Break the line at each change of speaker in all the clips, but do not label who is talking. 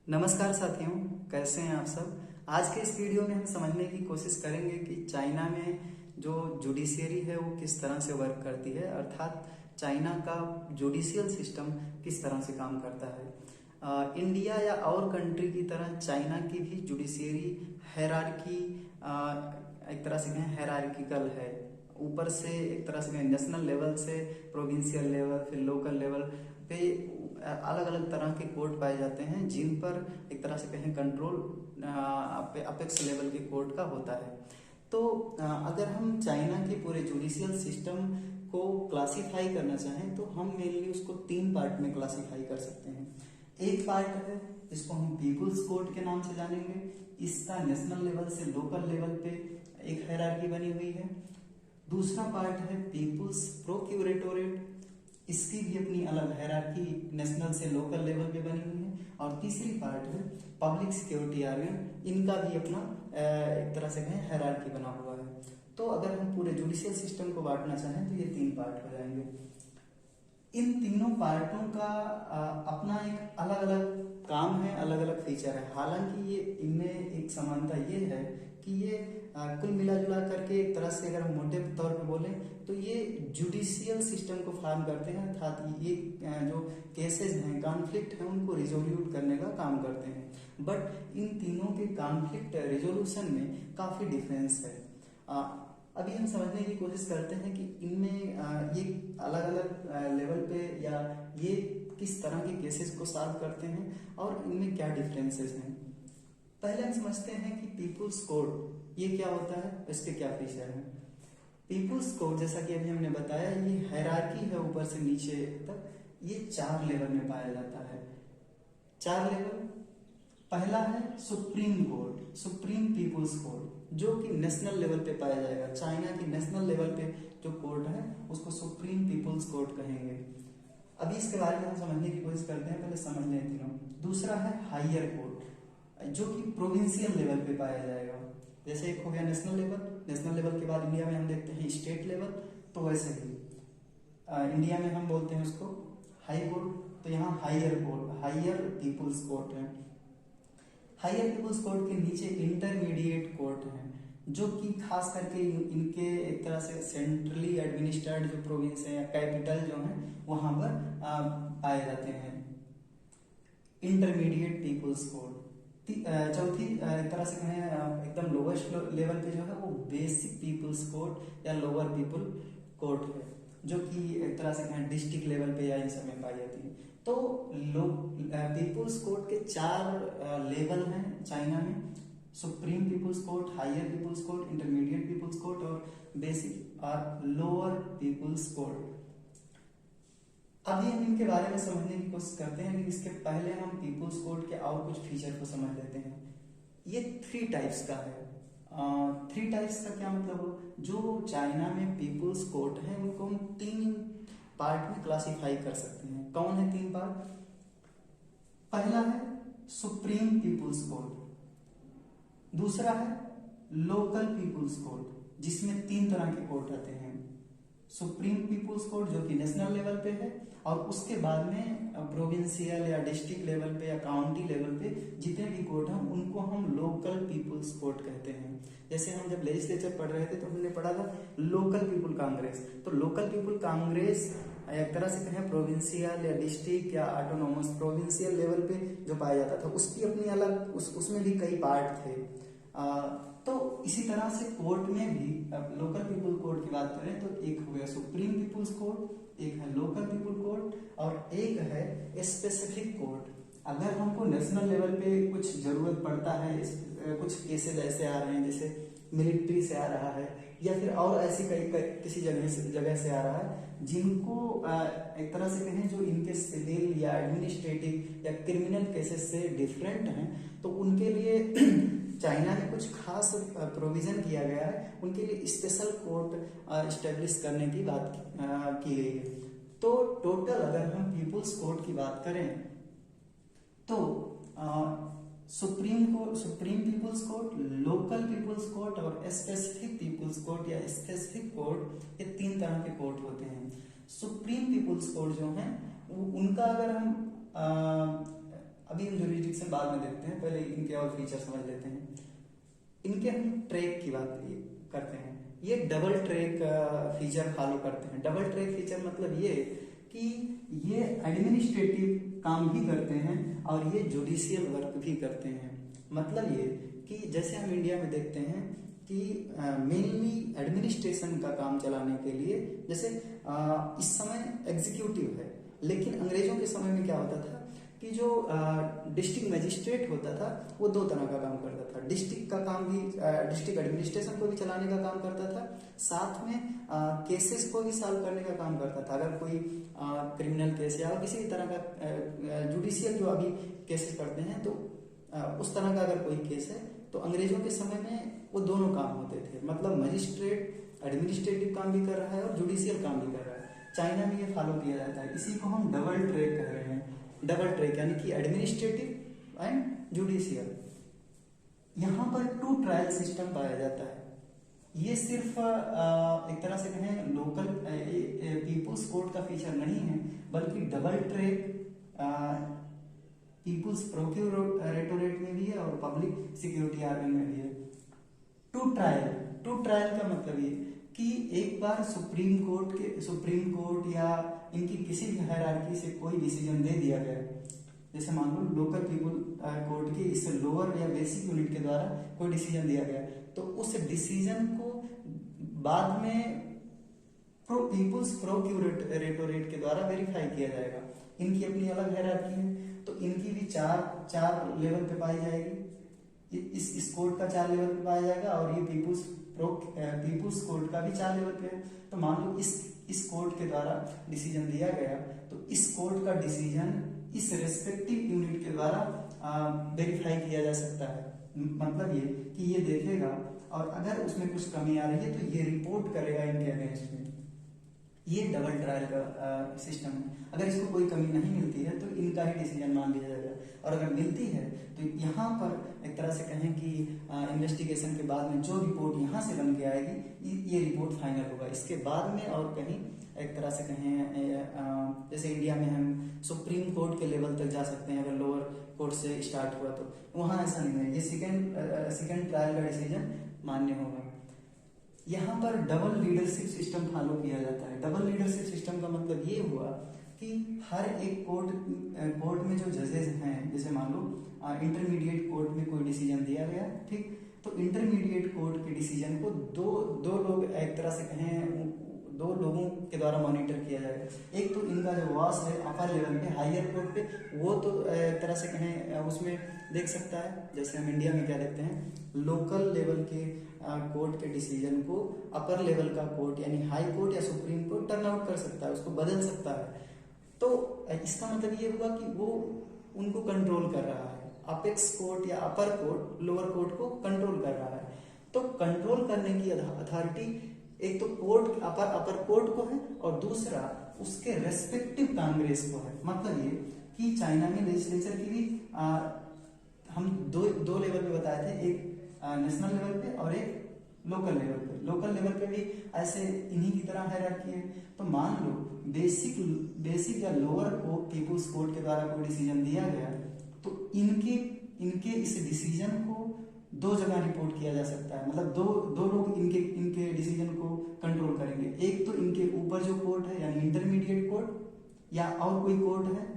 नमस्कार साथियों, कैसे हैं आप सब। आज के इस वीडियो में हम समझने की कोशिश करेंगे कि चाइना में जो जुडिशियरी है वो किस तरह से वर्क करती है, अर्थात चाइना का जुडिशियल सिस्टम किस तरह से काम करता है। इंडिया या और कंट्री की तरह चाइना की भी जुडिशियरी हायरार्की एक तरह से कहें हायरार्किकल है। ऊपर से एक तरह से नेशनल लेवल से प्रोविंशियल लेवल फिर लोकल लेवल पे अलग अलग तरह के कोर्ट पाए जाते हैं, जिन पर एक तरह से कहें कंट्रोल अपेक्स लेवल के कोर्ट का होता है। तो अगर हम चाइना के पूरे जुडिशियल सिस्टम को क्लासिफाई करना चाहें तो हम मेनली उसको 3 पार्ट में क्लासिफाई कर सकते हैं। एक पार्ट है जिसको हम पीपुल्स कोर्ट के नाम से जानेंगे। इसका नेशनल लेवल से लोकल लेवल पे एक हायरार्की बनी हुई है। दूसरा पार्ट है पीपुल्स प्रोक्यूरेटोरेट, इसकी भी अपनी अलग हायरार्की नेशनल से लोकल लेवल पे बनी हुई है। और तीसरी पार्ट है पब्लिक सिक्योरिटी ऑर्गन, इनका भी अपना एक तरह से कहें हायरार्की बना हुआ है। तो अगर हम पूरे जुडिशियल सिस्टम को बांटना चाहें तो ये 3 पार्ट हो जाएंगे। इन तीनों पार्टों का अपना एक अलग अलग काम है, अलग अलग फीचर है। हालांकि ये इनमें एक समानता ये है कि ये कुल मिला जुला करके एक तरह से अगर हम मोटे तौर पे बोलें तो ये जुडिशियल सिस्टम को फॉर्म करते हैं, अर्थात ये जो केसेस हैं, कॉन्फ्लिक्ट हैं, उनको रिजोल्यूट करने का काम करते हैं। बट इन तीनों के कॉन्फ्लिक्ट रिजोल्यूशन में काफी डिफरेंस है। अभी हम समझने की कोशिश करते हैं कि इनमें ये अलग अलग लेवल पे या ये किस तरह के केसेस को सॉल्व करते हैं और इनमें क्या डिफरेंसेस हैं। पहले हम समझते हैं कि पीपुल्स कोर्ट ये क्या होता है, इसके क्या फीचर हैं। पीपुल्स कोर्ट जैसा कि अभी हमने बताया, ये हायरार्की है ऊपर से नीचे तक, ये 4 लेवल में पाया जाता है। 4 लेवल। पहला है supreme court, supreme people's court, जो कि नेशनल लेवल पे पाया जाएगा। चाइना की नेशनल लेवल पे जो कोर्ट है उसको सुप्रीम पीपुल्स कोर्ट कहेंगे। अभी इसके बारे में हम समझने की कोशिश करते हैं, पहले समझ लें तीनों। दूसरा है हायर कोर्ट, जो कि प्रोविंशियल लेवल पे पाया जाएगा। जैसे एक हो गया नेशनल लेवल, नेशनल लेवल के बाद इंडिया में हम देखते हैं स्टेट लेवल, तो वैसे ही इंडिया में हम बोलते हैं उसको हाई कोर्ट, तो यहाँ higher court, higher people's court है। हायर पीपुल्स कोर्ट के नीचे इंटरमीडिएट कोर्ट है, जो कि खास करके इनके एक तरह से सेंट्रली एडमिनिस्ट्रेड जो प्रोविंस है या कैपिटल जो है वहां पर पाए जाते हैं। Intermediate people's court. चौथी एक तरह से कहें एकदम लोवेस्ट लेवल पे जो है वो बेसिक पीपुल्स कोर्ट या लोअर पीपल कोर्ट है, जो कि एक तरह से कहें डिस्ट्रिक्ट लेवल पे या इन सब में पाई जाती है। तो पीपुल्स कोर्ट के 4 लेवल हैं चाइना में: supreme people's court, higher people's court, intermediate people's court और बेसिक और लोअर पीपुल्स कोर्ट। अभी हम इनके बारे में समझने की कोशिश करते हैं, लेकिन इसके पहले हम पीपुल्स कोर्ट के और कुछ फीचर को समझ लेते हैं। ये 3 टाइप्स का है। 3 टाइप्स का क्या मतलब, जो चाइना में पीपुल्स कोर्ट है उनको हम 3 पार्ट में क्लासिफाई कर सकते हैं। कौन है 3 पार्ट? पहला है सुप्रीम पीपुल्स कोर्ट, दूसरा है लोकल पीपुल्स कोर्ट, जिसमें 3 तरह के कोर्ट आते हैं। सुप्रीम पीपुल्स कोर्ट जो कि नेशनल लेवल पे है, और उसके बाद में प्रोविंशियल या डिस्ट्रिक्ट लेवल पे या काउंटी लेवल पे जितने भी कोर्ट हैं उनको हम लोकल पीपुल्स कोर्ट कहते हैं। जैसे हम जब लेजिस्लेचर पढ़ रहे थे तो हमने पढ़ा था लोकल पीपुल कांग्रेस, तो लोकल पीपुल कांग्रेस एक तरह से कहें प्रोविंशियल या डिस्ट्रिक्ट या ऑटोनोमस प्रोविंशियल लेवल पे जो पाया जाता था, उसकी अपनी अलग उसमें भी कई पार्ट थे। तो इसी तरह से कोर्ट में भी लोकल पीपुल कोर्ट की बात करें तो एक हो गया सुप्रीम पीपुल्स कोर्ट, एक है लोकल पीपुल कोर्ट और एक है स्पेसिफिक कोर्ट। अगर हमको नेशनल लेवल पे कुछ जरूरत पड़ता है, कुछ केसेस ऐसे आ रहे हैं जैसे मिलिट्री से आ रहा है या फिर और ऐसी किसी जगह से आ रहा है, जिनको एक तरह से कहें जो इनके सिविल या एडमिनिस्ट्रेटिव या क्रिमिनल केसेस से डिफरेंट हैं, तो उनके लिए चाइना में कुछ खास प्रोविजन किया गया है, उनके लिए स्पेशल कोर्ट स्टेब्लिश करने की बात की गई है। तो टोटल अगर हम पीपुल्स कोर्ट की बात करें तो supreme people's court, local people's court और स्पेसिफिक पीपुल्स कोर्ट या स्पेसिफिक कोर्ट, ये 3 तरह के कोर्ट होते हैं। सुप्रीम पीपुल्स कोर्ट जो है उनका अगर हम अभी हम जुरिडिक्शन बाद में देखते हैं, पहले इनके और फीचर समझ लेते हैं। इनके हम ट्रैक की बात करते हैं। ये डबल ट्रैक फीचर फॉलो करते हैं। डबल ट्रैक फीचर मतलब ये कि ये एडमिनिस्ट्रेटिव काम भी करते हैं और ये जुडिशियल वर्क भी करते हैं। मतलब ये कि जैसे हम इंडिया में देखते हैं कि मेनली एडमिनिस्ट्रेशन का काम चलाने के लिए, जैसे इस समय एग्जीक्यूटिव है, लेकिन अंग्रेजों के समय में क्या होता था कि जो डिस्ट्रिक्ट मजिस्ट्रेट होता था वो दो तरह का काम करता था। डिस्ट्रिक्ट का काम भी, डिस्ट्रिक्ट एडमिनिस्ट्रेशन को भी चलाने का काम करता था, साथ में केसेस को भी सॉल्व करने का काम करता था। अगर कोई क्रिमिनल केस या किसी भी तरह का जुडिशियल जो अभी केसेस करते हैं, तो उस तरह का अगर कोई केस है तो अंग्रेजों के समय में वो दोनों काम होते थे। मतलब मजिस्ट्रेट एडमिनिस्ट्रेटिव काम भी कर रहा है और जुडिशियल काम भी कर रहा है। चाइना में ये फॉलो किया जाता है। इसी को हम डबल ट्रैक कह रहे हैं। डबल ट्रैक यानी कि एडमिनिस्ट्रेटिव एंड जुडिशियल। यहाँ पर 2 ट्रायल सिस्टम पाया जाता है। ये सिर्फ एक तरह से कहें लोकल पीपुल्स कोर्ट का फीचर नहीं है, बल्कि डबल ट्रैक पीपुल्स प्रोक्यूरेटोरेट में भी है और पब्लिक सिक्योरिटी आर्गन में भी है। 2 ट्रायल का मतलब ये कि एक बार सुप्रीम कोर्ट या इनकी किसी भी हायरार्की से कोई डिसीजन दे दिया गया, जैसे मान लो लोकल पीपुल कोर्ट की इस लोअर या बेसिक यूनिट के द्वारा कोई डिसीजन दिया गया, तो उस डिसीजन को बाद में पीपुल्स प्रोक्यूरेटोरेट के द्वारा वेरीफाई किया जाएगा। इनकी अपनी अलग हायरार्की है, तो इनकी भी चार लेवल पे पाई जाएगी। इस कोर्ट का 4 लेवल पे पाया जाएगा और ये पीपुल्स कोर्ट का भी 4 लेवल पे है। तो मान लो इस कोर्ट के द्वारा डिसीजन दिया गया, तो इस कोर्ट का डिसीजन इस रेस्पेक्टिव यूनिट के द्वारा वेरीफाई किया जा सकता है। मतलब ये कि ये देखेगा और अगर उसमें कुछ कमी आ रही है तो ये रिपोर्ट करेगा इनके अगेंस्ट में। ये डबल ट्रायल का सिस्टम है। अगर इसको कोई कमी नहीं मिलती है तो इनका ही डिसीजन मान लिया जाएगा, और अगर मिलती है तो यहाँ पर एक तरह से कहें कि इन्वेस्टिगेशन के बाद में जो रिपोर्ट यहाँ से बन के आएगी ये रिपोर्ट फाइनल होगा। इसके बाद में और कहीं एक तरह से कहें जैसे इंडिया में हम सुप्रीम कोर्ट के लेवल तक जा सकते हैं, अगर लोअर कोर्ट से स्टार्ट हुआ तो वहाँ ऐसा नहीं है। ये सेकेंड ट्रायल का डिसीजन मान्य होगा। यहाँ पर डबल लीडरशिप सिस्टम फॉलो किया जाता है। डबल लीडरशिप सिस्टम का मतलब ये हुआ कि हर एक कोर्ट में जो जजेस हैं, जैसे मान लो इंटरमीडिएट कोर्ट में कोई डिसीजन दिया गया, ठीक, तो इंटरमीडिएट कोर्ट के डिसीजन को दो लोग एक तरह से कहें 2 लोगों के द्वारा मॉनिटर किया जाएगा। एक तो इनका जो बॉस है अपर लेवल पे, हायर कोर्ट पे, वो तो एक तरह से कहें उसमें देख सकता है। जैसे हम इंडिया में क्या देखते हैं, लोकल लेवल के कोर्ट के डिसीजन को अपर लेवल का कोर्ट यानी हाई कोर्ट या सुप्रीम कोर्ट टर्न आउट कर सकता है, उसको बदल सकता है। तो इसका मतलब ये हुआ कि वो उनको कंट्रोल कर रहा है। अपेक्स कोर्ट या अपर कोर्ट लोअर कोर्ट को कंट्रोल कर रहा है। तो कंट्रोल करने की अथॉरिटी एक तो कोर्ट अपर कोर्ट को है और दूसरा उसके रेस्पेक्टिव कांग्रेस को है। मतलब ये कि चाइना में लेजिस्लेचर की भी हम दो लेवल पे बताए थे, एक नेशनल लेवल पे और एक लोकल लेवल पे। लोकल लेवल पे भी ऐसे इन्हीं की तरह हायरार्की है। तो मान लो बेसिक या लोअर को पीपुल्स कोर्ट के द्वारा कोई डिसीजन दिया गया, तो इनके इस डिसीजन को 2 जगह रिपोर्ट किया जा सकता है। मतलब दो लोग इनके डिसीजन को कंट्रोल करेंगे। एक तो इनके ऊपर जो कोर्ट है यानी इंटरमीडिएट कोर्ट या और कोई कोर्ट है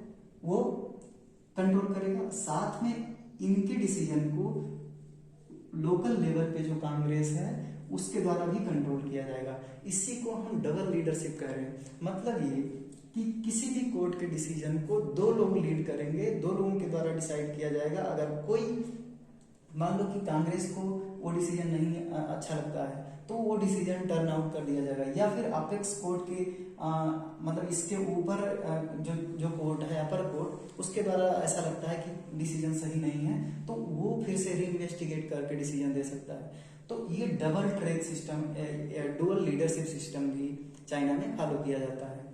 वो कंट्रोल करेगा, साथ में इनके डिसीजन को लोकल लेवल पे जो कांग्रेस है उसके द्वारा भी कंट्रोल किया जाएगा। इसी को हम डबल लीडरशिप कह रहे हैं। मतलब ये कि किसी भी कोर्ट के डिसीजन को 2 लोग लीड करेंगे, 2 लोगों के द्वारा डिसाइड किया जाएगा। अगर कोई मान लो कि कांग्रेस को वो डिसीजन नहीं अच्छा लगता है तो वो डिसीजन टर्न आउट कर दिया जाएगा, या फिर अपेक्स कोर्ट के मतलब इसके ऊपर जो कोर्ट है अपर कोर्ट, उसके द्वारा ऐसा लगता है कि डिसीजन सही नहीं है तो वो फिर से रीइन्वेस्टिगेट करके डिसीजन दे सकता है। तो ये double track system, dual leadership system भी चाइना में फॉलो किया जाता है।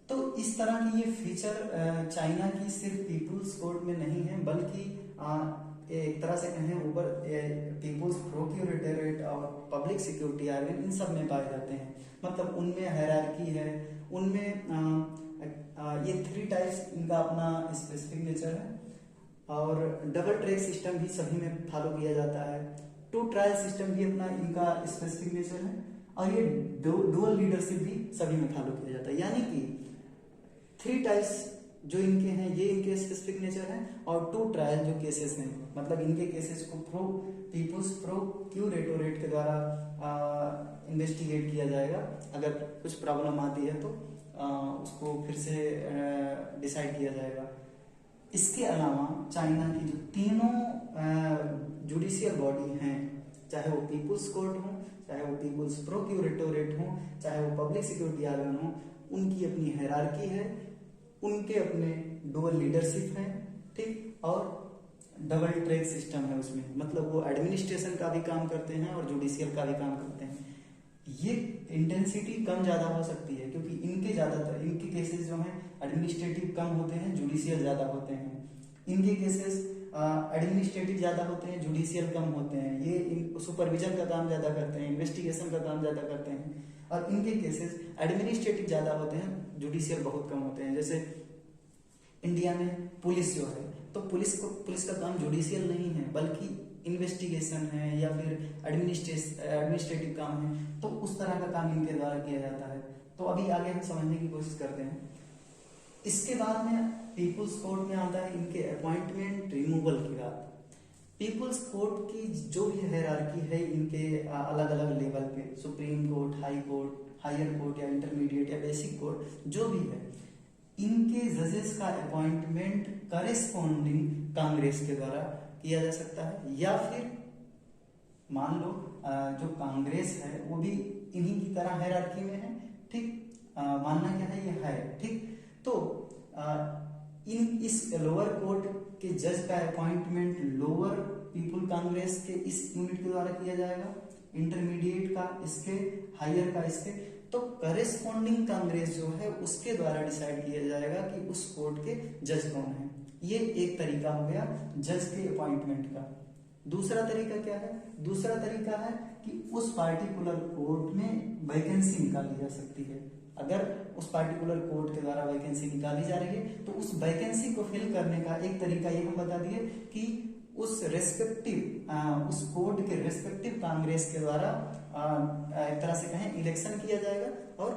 तो इस तरह की ये फीचर चाइना की सिर्फ पीपुल्स कोर्ट में नहीं है, बल्कि एक तरह से कहें ऊपर पीपुल्स प्रोक्यूरेटोरेट और पब्लिक सिक्योरिटी आर्गन इन सब में पाए जाते हैं। मतलब उनमें हायरार्की है, उनमें ये 3 टाइप्स इनका अपना स्पेसिफिक नेचर है, और डबल ट्रैक सिस्टम भी सभी में फॉलो किया जाता है। 2 ट्रायल सिस्टम भी अपना इनका स्पेसिफिक नेचर है, और ये डुअल लीडरशिप भी सभी में फॉलो किया जाता है। यानी कि 3 टाइप्स जो इनके हैं ये इनके स्पेसिफिक नेचर हैं, और 2 ट्रायल जो केसेस हैं, मतलब इनके केसेस को पीपुल्स प्रोक्यूरेटोरेट के द्वारा इन्वेस्टिगेट किया जाएगा। अगर कुछ प्रॉब्लम आती है तो उसको फिर से डिसाइड किया जाएगा। इसके अलावा चाइना की जो तीनों जुडिशियल बॉडी हैं, चाहे वो पीपुल्स कोर्ट हो, चाहे वो पीपुल्स प्रोक्यूरेटोरेट हो, चाहे वो पब्लिक सिक्योरिटी ऑर्गन हो, उनकी अपनी हायरार्की है, उनके अपने डुअल लीडरशिप है, ठीक, और डबल ट्रैक सिस्टम है उसमें, मतलब वो एडमिनिस्ट्रेशन का भी काम करते हैं और जुडिशियल का भी काम करते हैं। ये इंटेंसिटी कम ज्यादा हो सकती है क्योंकि इनके केसेस जो हैं एडमिनिस्ट्रेटिव कम होते हैं, जुडिशियल ज्यादा होते हैं। इनके केसेस एडमिनिस्ट्रेटिव ज्यादा होते हैं, जुडिशियल कम होते हैं। ये सुपरविजन का काम ज्यादा करते हैं, इन्वेस्टिगेशन का काम ज्यादा करते हैं। और इनके केसेस एडमिनिस्ट्रेटिव ज्यादा होते हैं, जुडिशियल बहुत कम होते हैं। जैसे इंडिया में पुलिस जो है, तो पुलिस का काम जुडिशियल नहीं है बल्कि इन्वेस्टिगेशन है या फिर एडमिनिस्ट्रेटिव काम है, तो उस तरह का काम इनके द्वारा किया जाता है। तो अभी आगे हम समझने की कोशिश करते हैं। इसके बाद में पीपुल्स कोर्ट में आता है इनके अपॉइंटमेंट रिमूवल की बात। पीपुल्स कोर्ट की जो भी हायरार्की है इनके अलग अलग लेवल पे, supreme court, high court, higher court या इंटरमीडिएट या बेसिक कोर्ट, जो भी है, इनके जजेस का अपॉइंटमेंट करेस्पॉन्डिंग कांग्रेस के द्वारा किया जा सकता है, या फिर मान लो जो कांग्रेस है वो भी इन्हीं की तरह हायरार्की में है, ठीक, मानना क्या है ये है, ठीक। तो इस लोअर कोर्ट के जज का अपॉइंटमेंट लोअर पीपुल कांग्रेस के इस यूनिट के द्वारा किया जाएगा, इंटरमीडिएट का इसके, हायर का इसके। तो करेस्पॉन्डिंग कांग्रेस जो है उसके द्वारा डिसाइड किया जाएगा कि उस कोर्ट के जज कौन है। ये एक तरीका हो गया जज के अपॉइंटमेंट का। दूसरा तरीका क्या है? दूसरा तरीका है कि उस पार्टिकुलर कोर्ट में वैकेंसी निकाली जा सकती है। अगर उस पार्टिकुलर कोर्ट के द्वारा वैकेंसी निकाली जा रही है तो उस वैकेंसी को फिल करने का एक तरीका ये हम बता दिए कि उस उस कोर्ट के रेस्पेक्टिव कांग्रेस के द्वारा एक तरह से कहें इलेक्शन किया जाएगा और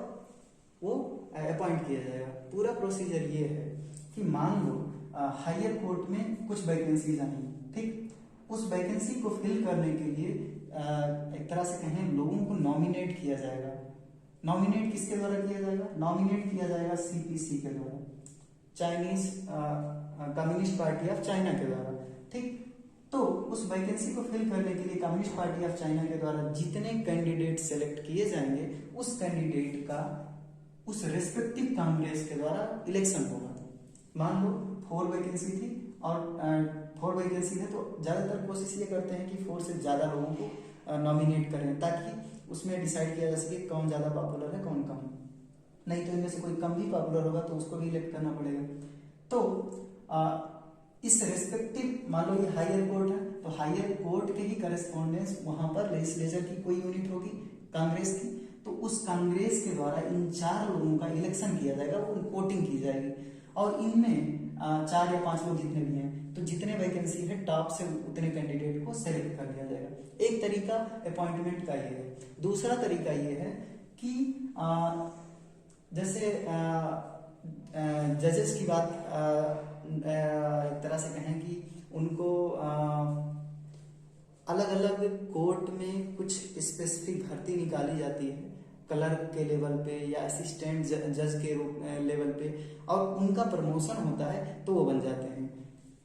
वो अपॉइंट किया जाएगा। पूरा प्रोसीजर ये है कि मान लो हायर कोर्ट में कुछ वैकेंसीज आई, ठीक, उस वैकेंसी को फिल करने के लिए एक तरह से कहें लोगों को नॉमिनेट किया जाएगा। नॉमिनेट किसके द्वारा किया जाएगा? नॉमिनेट किया जाएगा सीपीसी के द्वारा, Chinese communist party of China के द्वारा, ठीक। तो उस वैकेंसी को फिल करने के लिए कम्युनिस्ट पार्टी ऑफ चाइना के द्वारा जितने कैंडिडेट सेलेक्ट किए जाएंगे उस कैंडिडेट का उस रेस्पेक्टिव कांग्रेस के द्वारा इलेक्शन होगा। मान लो 4 वैकेंसी थी और 4 वैकेंसी है तो ज्यादातर कोशिश ये करते हैं कि 4 से ज्यादा लोगों को नॉमिनेट करें ताकि उसमें डिसाइड किया जा सके कौन ज्यादा पॉपुलर है कौन कम। नहीं तो इनमें से कोई कम भी पॉपुलर होगा तो उसको भी इलेक्ट करना पड़ेगा। तो इस रेस्पेक्टिव मान लो ये हायर कोर्ट है तो हायर कोर्ट के ही करेस्पॉन्डेंस वहां पर लेजिस्लेचर की कोई यूनिट होगी कांग्रेस की, तो उस कांग्रेस के द्वारा इन 4 लोगों का इलेक्शन किया जाएगा, वो वोटिंग की जाएगी और इनमें 4 या 5 लोग जितने भी हैं तो जितने वैकेंसी है टॉप से उतने कैंडिडेट को सेलेक्ट कर लिया जाएगा। एक तरीका अपॉइंटमेंट का ये है। दूसरा तरीका ये है कि जैसे जजेस की बात एक तरह से कहें कि उनको अलग अलग कोर्ट में कुछ स्पेसिफिक भर्ती निकाली जाती है क्लर्क के लेवल पे या असिस्टेंट जज के रूप लेवल पे, और उनका प्रमोशन होता है तो वो बन जाते हैं।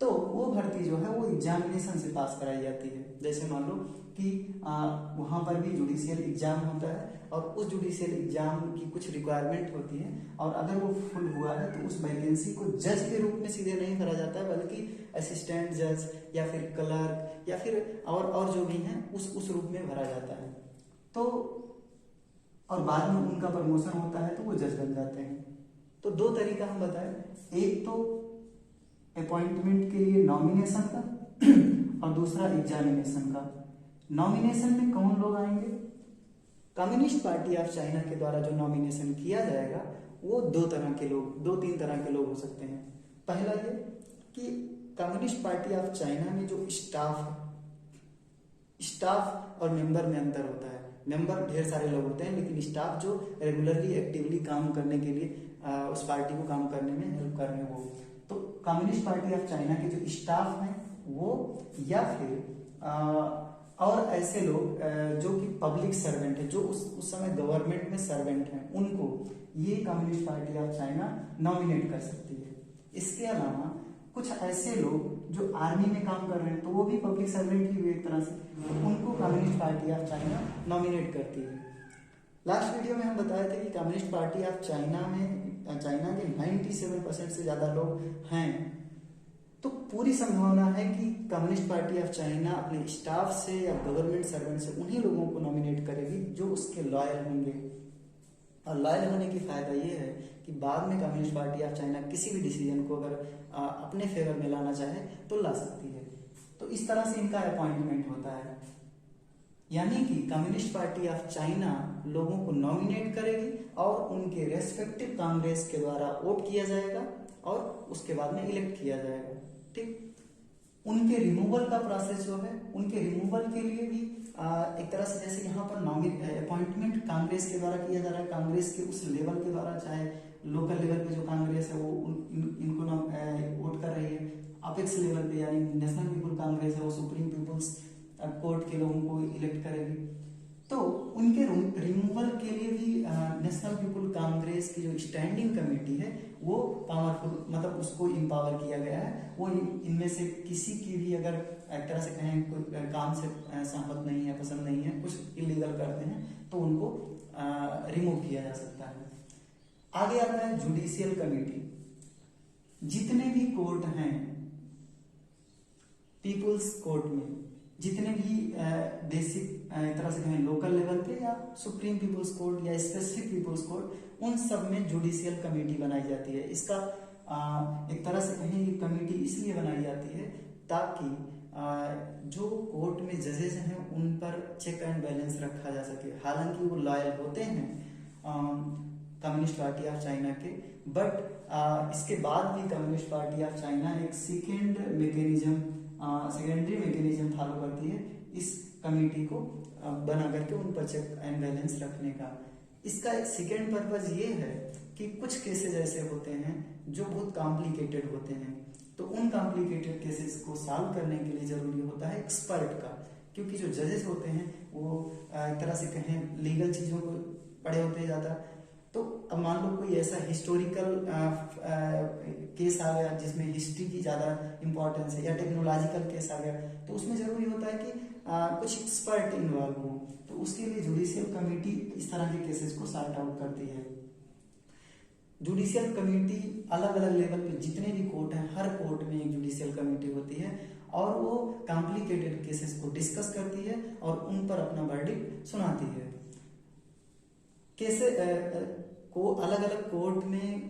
तो वो भर्ती जो है वो एग्जामिनेशन से पास कराई जाती है। जैसे मान लो कि वहां पर भी जुडिशियल एग्जाम होता है और उस जुडिशियल एग्जाम की कुछ रिक्वायरमेंट होती है और अगर वो फुल हुआ है तो उस वैकेंसी को जज के रूप में सीधे नहीं भरा जाता है बल्कि असिस्टेंट जज या फिर क्लर्क या फिर और जो भी हैं उस रूप में भरा जाता है। तो और बाद में उनका प्रमोशन होता है तो वो जज बन जाते हैं। तो 2 तरीका हम बताएं, एक तो अपॉइंटमेंट के लिए नॉमिनेशन का और दूसरा एग्जामिनेशन का। नॉमिनेशन में कौन लोग आएंगे? कम्युनिस्ट पार्टी ऑफ चाइना के द्वारा जो नॉमिनेशन किया जाएगा वो दो तीन तरह के लोग हो सकते हैं। पहला ये कि कम्युनिस्ट पार्टी ऑफ चाइना में जो स्टाफ और मेंबर में अंतर होता है। मेंबर ढेर सारे लोग होते हैं, लेकिन स्टाफ जो रेगुलरली एक्टिवली काम करने के लिए उस पार्टी को काम करने में हेल्प कर रहे हैं वो। तो कम्युनिस्ट पार्टी ऑफ चाइना के जो स्टाफ हैं वो, या फिर और ऐसे लोग जो कि पब्लिक सर्वेंट है, जो उस समय गवर्नमेंट में सर्वेंट हैं, उनको ये communist party of China nominate कर सकती है। इसके अलावा कुछ ऐसे लोग जो आर्मी में काम कर रहे हैं, तो वो भी पब्लिक सर्वेंट ही हुए एक तरह से, उनको communist party of China nominate करती है। लास्ट वीडियो में हम बताए थे कि कम्युनिस्ट पार्टी ऑफ चाइना के 97% से ज्यादा लोग हैं, तो पूरी संभावना है कि कम्युनिस्ट पार्टी ऑफ चाइना अपने स्टाफ से या गवर्नमेंट सर्वेंट से उन्हीं लोगों को नॉमिनेट करेगी जो उसके लॉयल होंगे। और लॉयल होने की फायदा ये है कि बाद में कम्युनिस्ट पार्टी ऑफ चाइना किसी भी डिसीजन को अगर अपने फेवर में लाना चाहे तो ला सकती है। तो इस तरह से इनका अपॉइंटमेंट होता है, यानी कि कम्युनिस्ट पार्टी ऑफ चाइना लोगों को नॉमिनेट करेगी और उनके रेस्पेक्टिव कांग्रेस के द्वारा वोट किया जाएगा और उसके बाद में इलेक्ट किया जाएगा। ठीक, उनके रिमूवल का प्रोसेस जो है, उनके रिमूवल के लिए भी एक तरह से जैसे यहाँ पर अपॉइंटमेंट कांग्रेस के द्वारा किया जा रहा है, कांग्रेस के उस लेवल के द्वारा, चाहे लोकल लेवल पे जो कांग्रेस है वो इनको वोट कर रही है, अपेक्स लेवल पे यानी नेशनल पीपुल कांग्रेस है वो सुप्रीम पीपुल्स कोर्ट के लोगों को इलेक्ट करेगी। तो उनके रिमूवल के लिए भी नेशनल पीपुल कांग्रेस की जो स्टैंडिंग कमेटी है वो पावरफुल, मतलब उसको इम्पावर किया गया है। वो इनमें से किसी की भी अगर एक तरह से कहें कोई काम से सहमत नहीं है, पसंद नहीं है, कुछ इलीगल करते हैं, तो उनको रिमूव किया जा सकता है। आगे आता है जुडिशियल कमेटी। जितने भी कोर्ट हैं पीपुल्स कोर्ट में, जितने भी बेसिक एक तरह से कहें लोकल लेवल पे या सुप्रीम पीपुल्स कोर्ट या स्पेसिफिक पीपुल्स कोर्ट, उन सब में जुडिशियल कमेटी बनाई जाती है। इसका एक तरह से कहें ये कमेटी इसलिए बनाई जाती है ताकि जो कोर्ट में जजेस हैं उन पर चेक एंड बैलेंस रखा जा सके। हालांकि वो लॉयल होते हैं कम्युनिस्ट पार्टी ऑफ चाइना के, बट इसके बाद भी कम्युनिस्ट पार्टी ऑफ चाइना एक सेकेंडरी मैकेनिज्म फॉलो करती है इस कमेटी को बना करके उन पर चेक एंड बैलेंस रखने का। इसका एक सेकेंड पर्पज ये है कि कुछ केसेस ऐसे होते हैं जो बहुत कॉम्प्लिकेटेड होते हैं, तो उन कॉम्प्लिकेटेड केसेस को सॉल्व करने के लिए जरूरी होता है एक्सपर्ट का, क्योंकि जो जजेस होते हैं वो एक तरह से कहें लीगल चीजों को पढ़े होते हैं ज्यादा। तो अब मान लो कोई ऐसा हिस्टोरिकल केस आ गया जिसमें हिस्ट्री की ज्यादा इंपॉर्टेंस है, या टेक्नोलॉजिकल केस आ गया, तो उसमें जरूरी होता है कि कुछ एक्सपर्ट इन्वॉल्व हो। तो उसके लिए जुडिशियल कमेटी इस तरह के केसेस को सॉर्ट आउट करती है। जुडिशियल कमेटी अलग अलग लेवल पे जितने भी कोर्ट हैं, हर कोर्ट में एक जुडिशियल कमेटी होती है और वो कॉम्प्लिकेटेड केसेस को डिस्कस करती है और उन पर अपना वर्डिक्ट सुनाती है। को अलग अलग कोर्ट में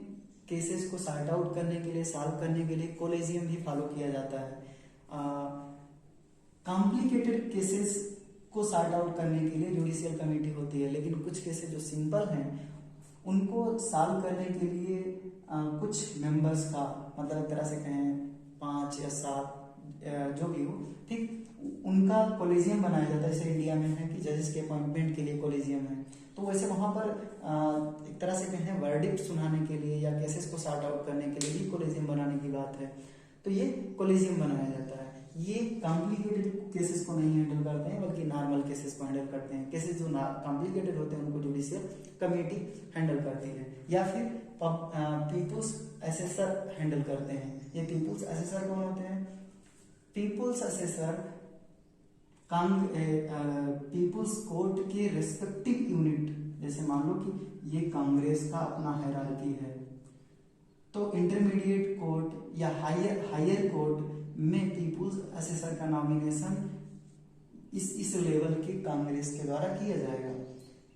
केसेस को सॉर्ट आउट करने के लिए, सॉल्व करने के लिए कोलेजियम भी फॉलो किया जाता है। कॉम्प्लिकेटेड केसेस को सॉर्ट आउट करने के लिए जुडिशियल कमेटी होती है, लेकिन कुछ केसेस जो सिंपल हैं उनको सॉल्व करने के लिए कुछ मेंबर्स का, मतलब एक तरह से कहें 5 या 7 जो भी हो, ठीक, उनका कोलेजियम बनाया जाता है। जैसे इंडिया में है कि जजेस के अपॉइंटमेंट के लिए कोलेजियम है, तो वैसे वहां पर एक तरह से कहें वर्डिक्ट सुनाने के लिए या केसेस को सॉर्ट आउट करने के लिए भी कोलेजियम बनाने की बात है, तो ये कोलेजियम बनाया जाता है। ये कॉम्प्लिकेटेड केसेस को नहीं हैंडल करते हैं बल्कि नॉर्मल केसेस को हैंडल करते हैं। केसेस जो कॉम्प्लिकेटेड होते हैं उनको जुडिशियल कमेटी हैंडल करती है, या फिर पीपुल्स असेसर हैंडल करते हैं। ये पीपुल्स असेसर कौन होते हैं? पीपुल्स असेसर पीपुल्स कोर्ट के रेस्पेक्टिव यूनिट, जैसे मान लो कि ये कांग्रेस का अपना हायरार्की है, तो इंटरमीडिएट कोर्ट या हायर कोर्ट में पीपुल्स असेसर का नॉमिनेशन इस लेवल के कांग्रेस के द्वारा किया जाएगा।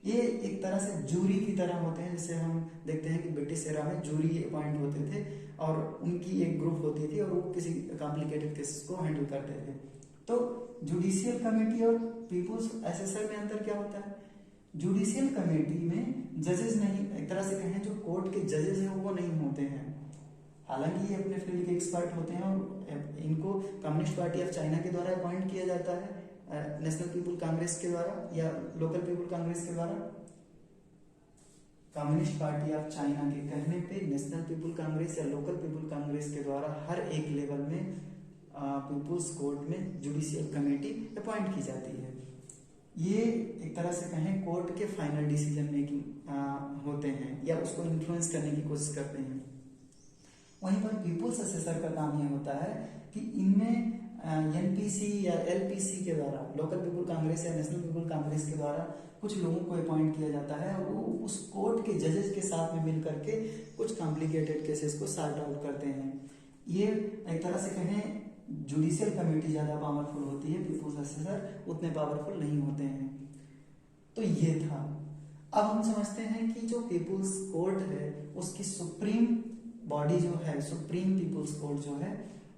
ये एक तरह से जूरी की तरह होते हैं, जैसे हम देखते हैं कि ब्रिटिश एरा में जूरी अपॉइंट होते थे और उनकी एक ग्रुप होती थी और वो किसी कॉम्प्लिकेटेड केसेस को हैंडल करते थे। तो जुडिशियल कमेटी और पीपुल्स असेसर में अंतर क्या होता है? जुडिशियल कमेटी में जजेस नहीं, एक तरह से कहें जो कोर्ट के जजेस हैं वो नहीं होते हैं। हालांकि ये अपने फील्ड के एक्सपर्ट होते हैं और इनको कम्युनिस्ट पार्टी ऑफ चाइना के द्वारा अपॉइंट किया जाता है, नेशनल पीपुल कांग्रेस के द्वारा या लोकल पीपुल कांग्रेस के द्वारा। कम्युनिस्ट पार्टी ऑफ चाइना के कहने पे नेशनल पीपुल कांग्रेस या लोकल पीपुल कांग्रेस के द्वारा हर एक लेवल में पीपुल्स कोर्ट में जुडिशियल कमेटी अपॉइंट की जाती है। ये एक तरह से कहें कोर्ट के फाइनल डिसीजन मेकिंग होते हैं या उसको इन्फ्लुएंस करने की कोशिश करते हैं। वहीं पर पीपुल्स असेसर का काम ये होता है कि इनमें एनपीसी या एलपीसी के द्वारा, लोकल पीपुल कांग्रेस या नेशनल पीपुल कांग्रेस के द्वारा कुछ लोगों को अपॉइंट किया जाता है और वो उस कोर्ट के जजेस के साथ में मिल करके कुछ कॉम्प्लिकेटेड केसेस को सॉर्ट आउट करते हैं। ये एक तरह से कहें जुडिशियल कमेटी ज्यादा पावरफुल होती है, पीपुल्स असेसर उतने पावरफुल नहीं होते हैं। तो ये था। अब हम समझते हैं कि जो पीपुल्स कोर्ट है उसकी सुप्रीम बॉडी जो है, सुप्रीम पीपुल्स कोर्ट जो है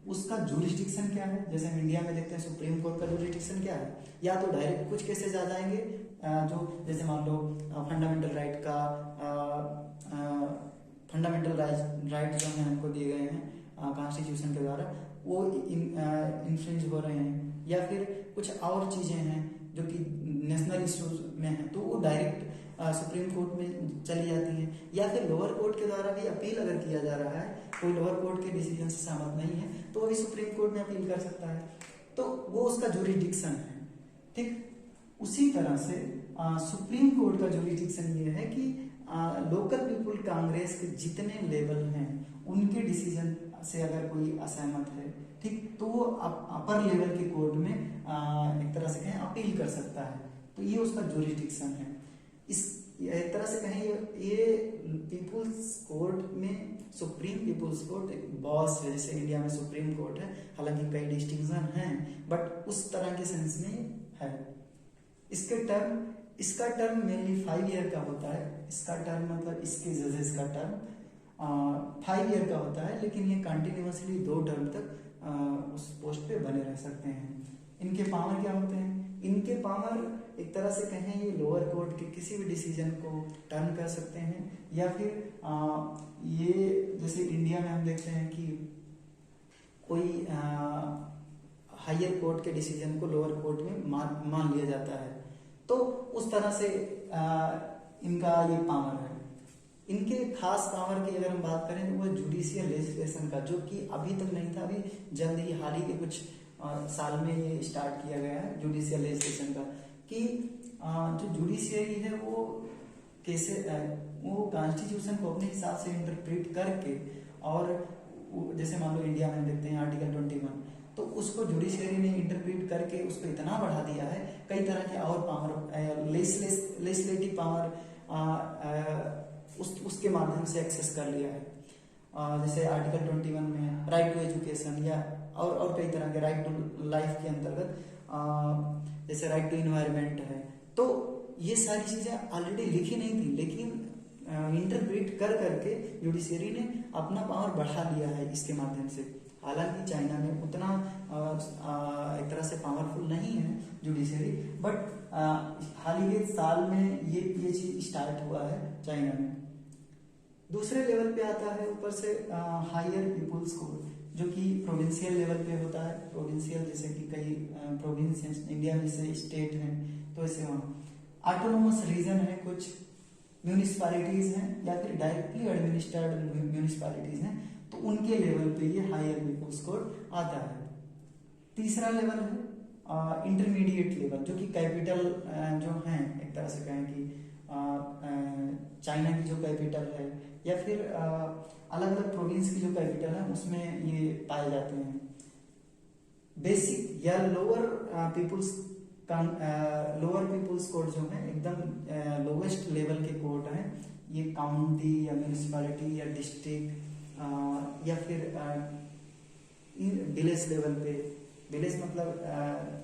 उसका जुरिस्डिक्शन क्या है। जैसे हम इंडिया में देखते हैं सुप्रीम कोर्ट का जुरिस्डिक्शन क्या है, या तो डायरेक्ट कुछ केसेस आ जाएंगे जो जैसे मान लो फंडामेंटल राइट का फंडामेंटल राइट जो है हमको दिए गए हैं कॉन्स्टिट्यूशन के द्वारा वो इन्फ्रिंज हो रहे हैं, या फिर कुछ और चीजें हैं जो कि नेशनल इश्यूज में हैं तो वो डायरेक्ट सुप्रीम कोर्ट में चली जाती हैं, या फिर लोअर कोर्ट के द्वारा भी अपील अगर किया जा रहा है, कोई लोअर कोर्ट के डिसीजन से सहमत नहीं है तो वो भी सुप्रीम कोर्ट में अपील कर सकता है, तो वो उसका जुरिस्डिक्शन है। ठीक उसी तरह से सुप्रीम कोर्ट का जुरिस्डिक्शन ये है कि लोकल पीपुल कांग्रेस के जितने लेवल हैं उनके डिसीजन से अगर कोई असहमत है, ठीक, तो वो अपर लेवल के कोर्ट में एक तरह से कहें अपील कर सकता है, तो ये उसका जुरिस्डिक्शन है। इस एक तरह से कहें ये पीपुल्स कोर्ट में सुप्रीम पीपुल्स कोर्ट एक बॉस है, जैसे इंडिया में सुप्रीम कोर्ट है, हालांकि कई डिस्टिंक्शन हैं बट उस तरह के सेंस में है। इसका टर्म मेनली 5 ईयर का होता है। इसका टर्म मतलब इसके जजेस का टर्म 5 ईयर का होता है, लेकिन ये कंटिन्यूअसली 2 टर्म तक उस पोस्ट पे बने रह सकते हैं। इनके पावर क्या होते हैं? इनके पावर एक तरह से कहें ये लोअर कोर्ट के किसी भी डिसीजन को टर्न कर सकते हैं, या फिर ये जैसे इंडिया में हम देखते हैं कि कोई हायर कोर्ट के डिसीजन को लोअर कोर्ट में मान लिया जाता है, तो उस तरह से इनका ये पावर है। इनके खास पावर की अगर हम बात करें तो वो जुडिशियल लेजिस्लेशन का, जो कि अभी तक नहीं था, अभी जल्द ही हाल ही के कुछ साल में ये स्टार्ट किया गया है जुडिशियल लेजिस्लेशन का, कि जो जुडिशियरी है वो कैसे वो कॉन्स्टिट्यूशन को अपने हिसाब से इंटरप्रेट करके, और जैसे मान लो इंडिया में देखते हैं आर्टिकल 21, तो उसको जुडिशियरी ने इंटरप्रेट करके उसको इतना बढ़ा दिया है, कई तरह के और पावर लेजिस्लेटिव पावर उसके माध्यम से एक्सेस कर लिया है। जैसे आर्टिकल 21 में राइट टू एजुकेशन या और कई तरह के राइट टू लाइफ के अंतर्गत जैसे राइट टू इन्वायरमेंट है, तो ये सारी चीजें ऑलरेडी लिखी नहीं थी, लेकिन इंटरप्रेट कर करके जुडिशियरी ने अपना पावर बढ़ा लिया है इसके माध्यम से। हालांकि चाइना में उतना एक तरह से पावरफुल नहीं है जुडिशियरी, बट हाल ही के साल में ये चीज स्टार्ट हुआ है चाइना में। दूसरे लेवल पे आता है ऊपर से हायर पीपुल्स कोर्ट, जो कि प्रोविंशियल लेवल पे होता है। प्रोविंशियल जैसे कि कई प्रोविंस इंडिया में जैसे स्टेट हैं, तो ऐसे वहाँ ऑटोनोमस रीजन है, कुछ म्यूनिसिपैलिटीज हैं या फिर डायरेक्टली एडमिनिस्ट्रेड म्यूनिसिपैलिटीज हैं, तो उनके लेवल पे ये हायर पीपुल्स कोर्ट आता है। तीसरा लेवल है इंटरमीडिएट लेवल, जो कि कैपिटल जो हैं एक तरह से कहें कि चाइना की जो कैपिटल है या फिर अलग अलग प्रोविंस की जो कैपिटल है उसमें ये पाए जाते हैं। बेसिक या लोअर पीपुल्स कोर्ट जो है एकदम लोवेस्ट लेवल के कोर्ट हैं, ये काउंटी या म्यूनिसिपैलिटी या डिस्ट्रिक्ट या फिर विलेज लेवल पे, विलेज मतलब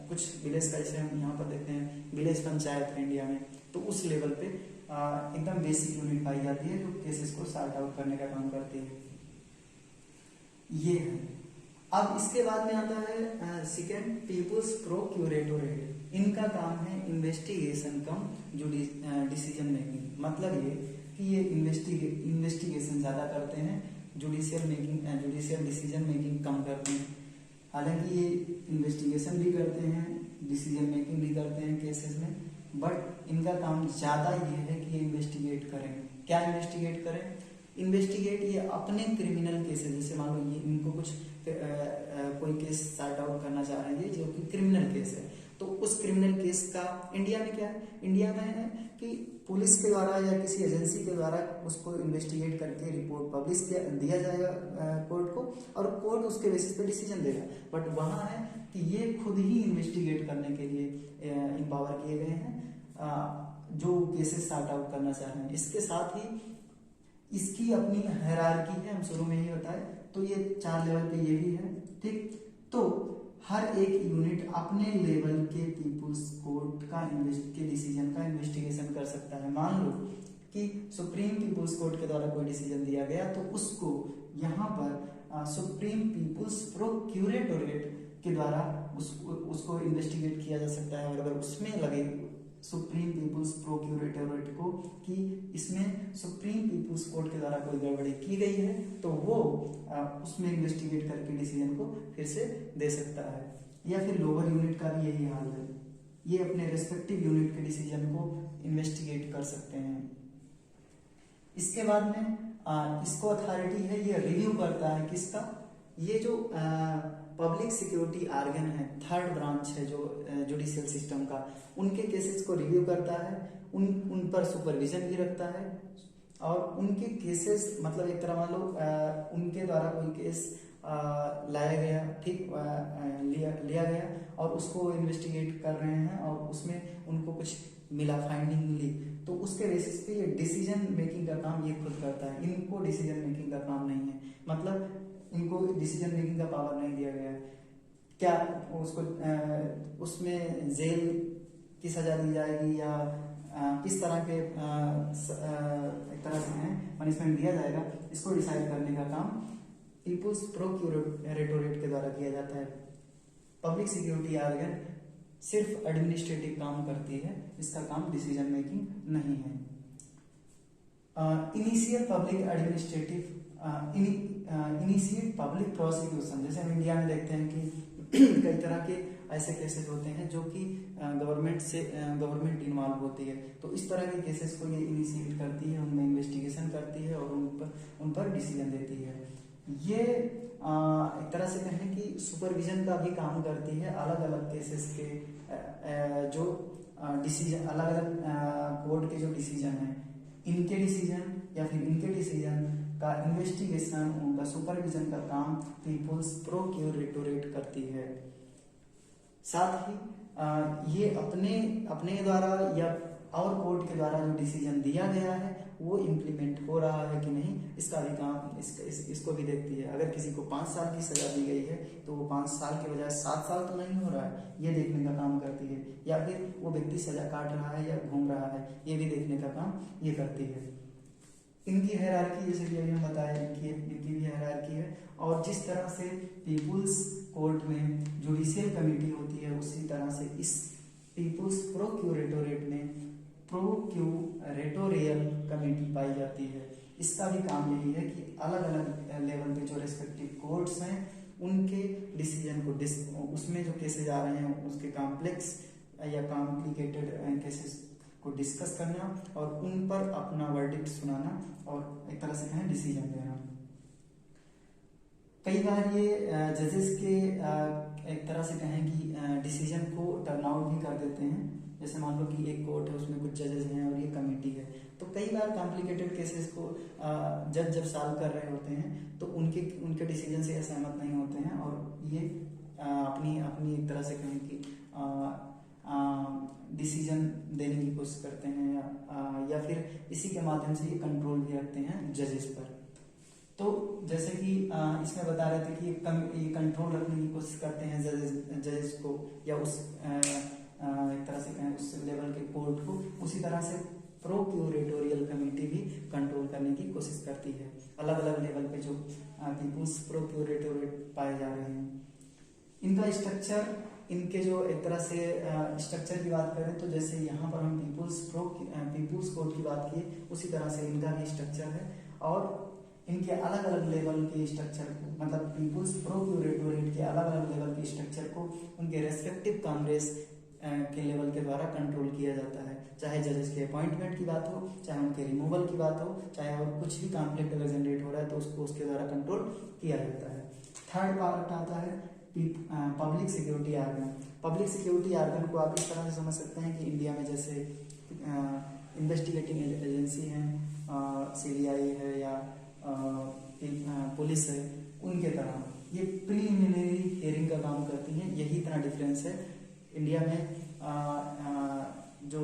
कुछ विलेज का जैसे हम यहाँ पर देखते हैं विलेज पंचायत है इंडिया में, तो उस लेवल पे एकदम बेसिक यूनिट पाई जाती है जो केसेस को सॉर्ट आउट करने का काम करती है। ये है। अब इसके बाद में आता है सेकेंड पीपुल्स प्रोक्यूरेटोरेट। इनका काम है इन्वेस्टिगेशन कम डिसीजन मेकिंग। मतलब ये कि ये इन्वेस्टिगेशन ज्यादा करते हैं, जुडिशियल डिसीजन मेकिंग कम करते हैं। हालांकि ये इन्वेस्टिगेशन भी करते हैं, डिसीजन मेकिंग भी करते हैं केसेस में, बट इनका काम ज्यादा ये है कि ये इन्वेस्टिगेट करें। क्या इन्वेस्टिगेट करें? इन्वेस्टिगेट ये अपने क्रिमिनल केसेस, जैसे मान लो ये इनको कुछ कोई केस सॉर्ट आउट करना चाह रहे हैं जो कि क्रिमिनल केस है, तो उस क्रिमिनल केस का इंडिया में क्या है, इंडिया में है कि पुलिस के द्वारा या किसी एजेंसी के द्वारा उसको इन्वेस्टिगेट करके रिपोर्ट पब्लिश दिया जाएगा कोर्ट को, और कोर्ट उसके बेसिस पे डिसीजन देगा। बट वहाँ है कि ये खुद ही इन्वेस्टिगेट करने के लिए एम्पावर किए गए हैं जो केसेस सॉर्ट आउट करना चाह रहे हैं। इसके साथ ही इसकी अपनी हायरार्की है, हम शुरू में ही बताए, तो ये 4 लेवल पे ये भी है, ठीक। तो हर एक यूनिट अपने लेवल के पीपुल्स कोर्ट के डिसीजन का इन्वेस्टिगेशन कर सकता है। मान लो कि सुप्रीम पीपुल्स कोर्ट के द्वारा कोई डिसीजन दिया गया, तो उसको यहाँ पर सुप्रीम पीपुल्स प्रोक्यूरेटोरेट के द्वारा उसको इन्वेस्टिगेट किया जा सकता है। और अगर उसमें लगे सुप्रीम पीपुल्स प्रोक्यूरेटोरेट को कि इसमें सुप्रीम पीपुल्स कोर्ट के द्वारा कोई गड़बड़ी की गई है, तो वो उसमें इन्वेस्टिगेट करके डिसीजन को फिर से दे सकता है। या फिर लोअर यूनिट का भी यही हाल है, ये अपने रेस्पेक्टिव यूनिट के डिसीजन को इन्वेस्टिगेट कर सकते हैं। इसके बाद में इसको अथॉरिटी है, ये रिव्यू करता है किसका, ये जो पब्लिक सिक्योरिटी ऑर्गन है, थर्ड ब्रांच है जो जुडिशियल सिस्टम का, उनके केसेस को रिव्यू करता है, उन पर सुपरविजन भी रखता है, और उनके केसेस मतलब एक तरह मान लो उनके द्वारा कोई केस लाया गया, ठीक, लिया गया और उसको इन्वेस्टिगेट कर रहे हैं और उसमें उनको कुछ मिला, फाइंडिंग मिली, तो उसके बेसिस पे ये डिसीजन मेकिंग का काम ये खुद करता है। इनको डिसीजन मेकिंग का काम नहीं है, मतलब इनको डिसीजन मेकिंग का पावर नहीं दिया गया है। क्या उसको उसमें जेल की सजा दी जाएगी या किस तरह के एक तरह से पनिशमेंट दिया जाएगा, इसको डिसाइड करने का काम पीपुल्स प्रोक्यूरेटोरेट के द्वारा किया जाता है। पब्लिक सिक्योरिटी ऑर्गन सिर्फ एडमिनिस्ट्रेटिव काम करती है, इसका काम डिसीजन मेकिंग नहीं है। Initial public administrative initiate public prosecution, जैसे हम इंडिया में देखते हैं कि कई तरह के ऐसे केसेस होते हैं जो कि गवर्नमेंट इन्वॉल्व होती है, तो इस तरह के केसेस को ये इनिशिएट करती है, उनमें इन्वेस्टिगेशन करती है और उन पर डिसीजन देती है। ये एक तरह से कहें कि सुपरविजन का भी काम करती है। अलग अलग केसेस के जो डिसीजन, अलग अलग कोर्ट के जो डिसीजन है, इनके डिसीजन या फिर इनके डिसीजन का इन्वेस्टिगेशन, उनका सुपरविजन का काम पीपुल्स प्रोक्यूरेटोरेट करती है। साथ ही ये अपने द्वारा या और कोर्ट के द्वारा जो डिसीजन दिया गया है वो इम्प्लीमेंट हो रहा है कि नहीं, इसका भी काम इसको भी देखती है। अगर किसी को 5 साल की सजा दी गई है तो वो 5 साल के बजाय 7 साल तो नहीं हो रहा है, ये देखने का काम करती है। या फिर वो व्यक्ति सजा काट रहा है या घूम रहा है, ये भी देखने का काम ये करती है। इनकी हायरार्की, जैसे कि अभी हम बताया, इनकी भी हायरार्की है। और जिस तरह से पीपुल्स कोर्ट में जुडिशियल कमेटी होती है, उसी तरह से इस पीपुल्स प्रोक्यूरेटोरेट में प्रोक्यूरेटोरियल कमेटी पाई जाती है। इसका भी काम यही है कि अलग अलग लेवल पे जो रेस्पेक्टिव कोर्ट्स हैं उनके डिसीजन को उसमें जो केसेज आ रहे हैं उसके कॉम्प्लेक्स या कॉम्प्लिकेटेड केसेस को डिस्कस करना और उन पर अपना वर्डिक्ट सुनाना और एक तरह से कहें डिसीजन लेना। कई बार ये जजेस के एक तरह से कहें कि डिसीजन को टर्न आउट भी कर देते हैं। जैसे मान लो कि एक कोर्ट है, उसमें कुछ जजेस हैं और ये कमेटी है, तो कई बार कॉम्प्लिकेटेड केसेस को जज जब सॉल्व कर रहे होते हैं तो उनके डिसीजन से सहमत नहीं होते हैं और ये अपनी एक तरह से कहें कि डिसीजन देने की कोशिश करते हैं या फिर इसी के माध्यम से ये कंट्रोल भी रखते हैं जजेस पर। तो जैसे कि इसमें बता रहे थे कि ये कंट्रोल रखने की कोशिश करते हैं जजेस को या उस एक तरह से कहें उस लेवल के कोर्ट को। उसी तरह से प्रोक्यूरेटोरियल कमेटी भी कंट्रोल करने की कोशिश करती है। अलग अलग लेवल पे जो पीपुल्स प्रोक्यूरेटोरेट पाए जा रहे हैं, इनका स्ट्रक्चर, इनके जो एक तरह से स्ट्रक्चर की बात करें तो जैसे यहाँ पर हम पीपुल्स कोर्ट की बात की, उसी तरह से इनका भी स्ट्रक्चर है। और इनके अलग अलग लेवल के स्ट्रक्चर को, मतलब पीपुल्स प्रोक्यूरेटोरेट के अलग अलग लेवल के स्ट्रक्चर को उनके रेस्पेक्टिव कांग्रेस के लेवल के द्वारा कंट्रोल किया जाता है। चाहे जजेस के अपॉइंटमेंट की बात हो, चाहे उनके रिमूवल की बात हो, चाहे और कुछ भी कॉन्फ्लिक्ट अगर जनरेट हो रहा है तो उसको उसके द्वारा कंट्रोल किया जाता है। थर्ड पार्ट आता है public security organ. Public security organ को आप इस तरह से समझ सकते हैं कि इंडिया में जैसे इन्वेस्टिगेटिंग एजेंसी है, CBI है या पुलिस है, उनके तरह ये प्रीलिमिनरी हियरिंग का काम करती हैं। यही इतना डिफरेंस है। इंडिया में जो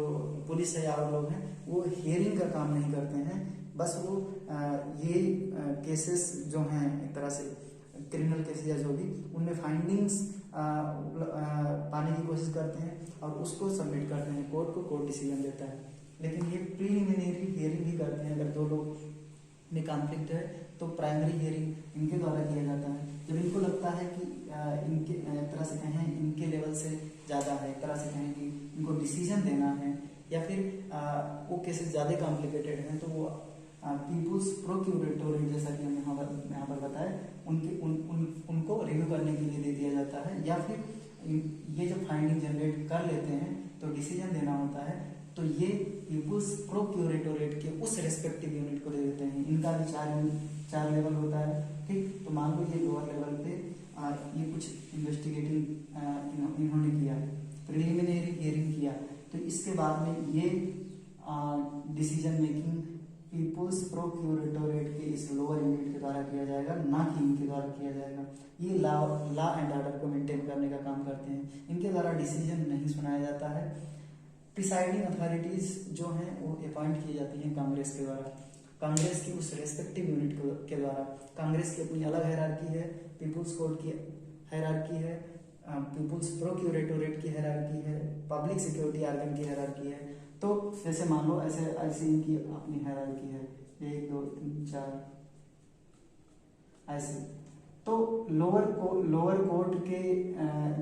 पुलिस है या और लोग हैं वो हियरिंग का काम नहीं करते हैं, बस वो ये केसेस जो हैं एक तरह से क्रिमिनल केसेस या जो भी, उनमें फाइंडिंग्स पाने की कोशिश करते हैं और उसको सबमिट करते हैं कोर्ट को, कोर्ट डिसीजन देता है। लेकिन ये प्रीलिमिनरी हियरिंग भी करते हैं। अगर दो लोग में कॉन्फ्लिक्ट है तो प्राइमरी हियरिंग इनके द्वारा किया जाता है। जब इनको लगता है कि इनके एक तरह से कहें इनके लेवल से ज़्यादा है, एक तरह से कहें कि इनको डिसीजन देना है या फिर वो केसेस ज़्यादा कॉम्प्लिकेटेड हैं, तो वो पीपुल्स प्रोक्यूरेटोरेट जैसा कि हम यहाँ पर बताए उनको रिव्यू करने के लिए दे दिया जाता है। या फिर ये जब फाइंडिंग जनरेट कर लेते हैं तो डिसीजन देना होता है, तो ये पीपुल्स प्रोक्यूरेटोरेट के उस रेस्पेक्टिव यूनिट को दे देते हैं। इनका भी चार लेवल होता है, ठीक। तो मान लो ये लोअर लेवल पे ये कुछ इन्वेस्टिगेटिंग इन्होंने किया, प्रिलिमिनरी हियरिंग किया, तो इसके बाद में ये डिसीजन मेकिंग पीपुल्स प्रोक्यूरेटोरेट के इस लोअर यूनिट के द्वारा किया जाएगा, ना कि इनके द्वारा किया जाएगा। ये लॉ एंड ऑर्डर को मेंटेन करने का काम करते हैं। इनके द्वारा डिसीजन नहीं सुनाया जाता है। प्रिसाइडिंग अथॉरिटीज जो हैं वो अपॉइंट की जाती हैं कांग्रेस के द्वारा, कांग्रेस की उस रेस्पेक्टिव यूनिट के द्वारा। कांग्रेस की अपनी अलग हायरार्की है, पीपुल्स कोर्ट की हायरार्की है, पीपुल्स प्रोक्यूरेटोरेट की हायरार्की है, पब्लिक सिक्योरिटी आर्गन की हायरार्की है। तो जैसे मान लो ऐसे इनकी अपनी हायरार्की है, 1 2 3 4 ऐसे। तो लोअर कोर्ट के